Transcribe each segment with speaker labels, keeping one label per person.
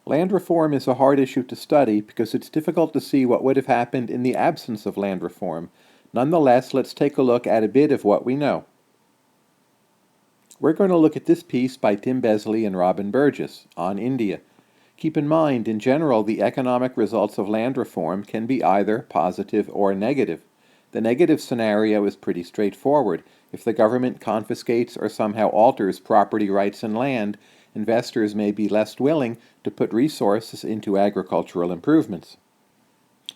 Speaker 1: Land reform is a hard issue to study because it's difficult to see what would have happened in the absence of land reform. Nonetheless, let's take a look at a bit of what we know. We're going to look at this piece by Tim Besley and Robin Burgess on India. Keep in mind, in general, the economic results of land reform can be either positive or negative. The negative scenario is pretty straightforward. If the government confiscates or somehow alters property rights and land, investors may be less willing to put resources into agricultural improvements.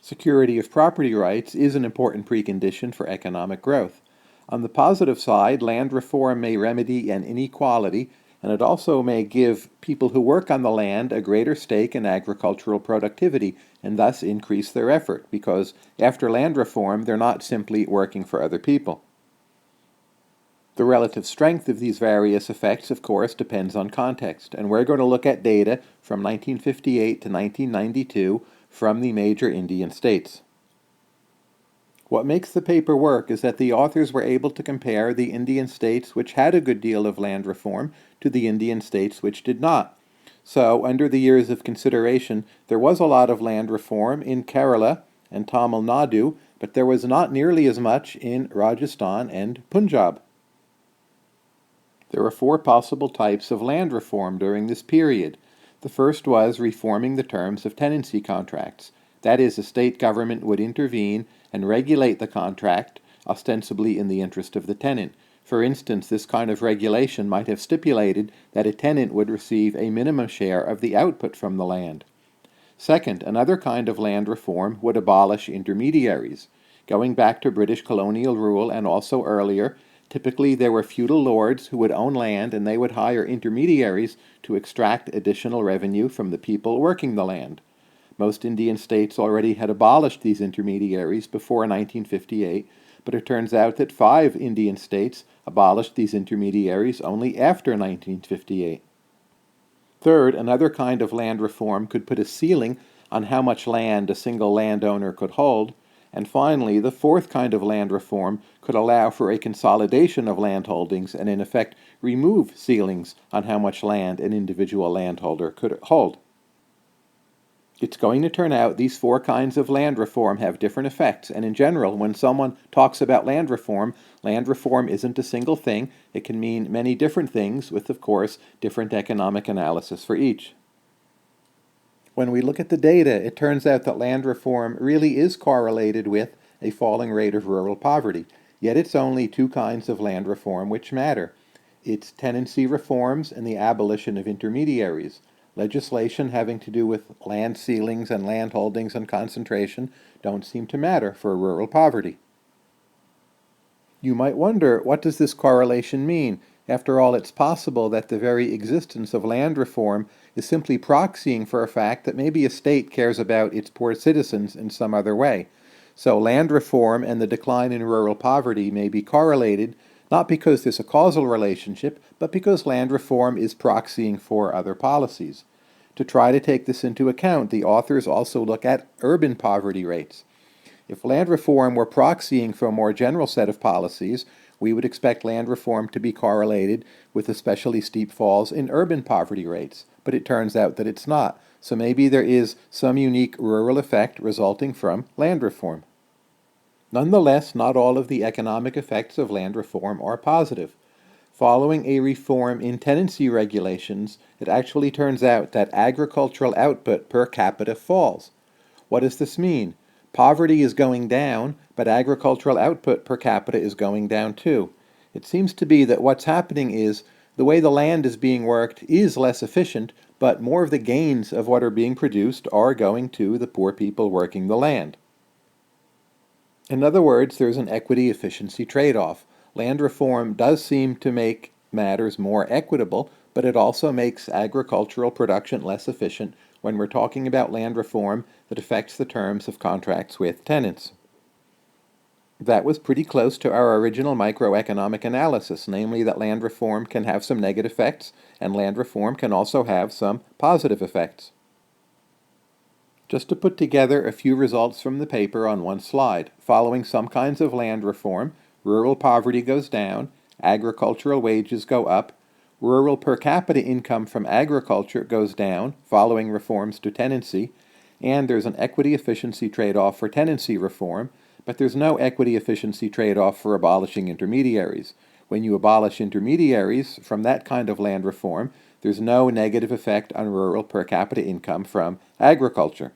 Speaker 1: Security of property rights is an important precondition for economic growth. On the positive side, land reform may remedy an inequality, and it also may give people who work on the land a greater stake in agricultural productivity and thus increase their effort, because after land reform, they're not simply working for other people. The relative strength of these various effects, of course, depends on context, and we're going to look at data from 1958 to 1992 from the major Indian states. What makes the paper work is that the authors were able to compare the Indian states which had a good deal of land reform to the Indian states which did not. So, under the years of consideration, there was a lot of land reform in Kerala and Tamil Nadu, but there was not nearly as much in Rajasthan and Punjab. There were four possible types of land reform during this period. The first was reforming the terms of tenancy contracts. That is, a state government would intervene and regulate the contract, ostensibly in the interest of the tenant. For instance, this kind of regulation might have stipulated that a tenant would receive a minimum share of the output from the land. Second, another kind of land reform would abolish intermediaries. Going back to British colonial rule and also earlier, typically there were feudal lords who would own land and they would hire intermediaries to extract additional revenue from the people working the land. Most Indian states already had abolished these intermediaries before 1958, but it turns out that 5 Indian states abolished these intermediaries only after 1958. Third, another kind of land reform could put a ceiling on how much land a single landowner could hold. And finally, the fourth kind of land reform could allow for a consolidation of landholdings and in effect remove ceilings on how much land an individual landholder could hold. It's going to turn out these 4 kinds of land reform have different effects, and in general, when someone talks about land reform isn't a single thing. It can mean many different things with, of course, different economic analysis for each. When we look at the data, it turns out that land reform really is correlated with a falling rate of rural poverty, yet it's only 2 kinds of land reform which matter. It's tenancy reforms and the abolition of intermediaries. Legislation having to do with land ceilings and land holdings and concentration don't seem to matter for rural poverty. You might wonder, what does this correlation mean? After all, it's possible that the very existence of land reform is simply proxying for a fact that maybe a state cares about its poor citizens in some other way. So land reform and the decline in rural poverty may be correlated, not because there's a causal relationship, but because land reform is proxying for other policies. To try to take this into account, the authors also look at urban poverty rates. If land reform were proxying for a more general set of policies, we would expect land reform to be correlated with especially steep falls in urban poverty rates, but it turns out that it's not. So maybe there is some unique rural effect resulting from land reform. Nonetheless, not all of the economic effects of land reform are positive. Following a reform in tenancy regulations, it actually turns out that agricultural output per capita falls. What does this mean? Poverty is going down, but agricultural output per capita is going down too. It seems to be that what's happening is the way the land is being worked is less efficient, but more of the gains of what are being produced are going to the poor people working the land. In other words, there's an equity-efficiency trade-off. Land reform does seem to make matters more equitable, but it also makes agricultural production less efficient when we're talking about land reform that affects the terms of contracts with tenants. That was pretty close to our original microeconomic analysis, namely that land reform can have some negative effects, and land reform can also have some positive effects. Just to put together a few results from the paper on one slide, following some kinds of land reform, rural poverty goes down, agricultural wages go up, Rural per capita income from agriculture goes down following reforms to tenancy, and there's an equity efficiency trade-off for tenancy reform, but there's no equity efficiency trade-off for abolishing intermediaries. When you abolish intermediaries from that kind of land reform, there's no negative effect on rural per capita income from agriculture.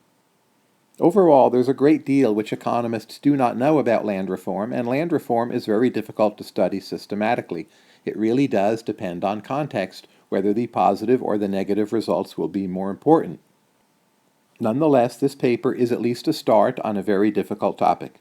Speaker 1: Overall, there's a great deal which economists do not know about land reform, and land reform is very difficult to study systematically. It really does depend on context, whether the positive or the negative results will be more important. Nonetheless, this paper is at least a start on a very difficult topic.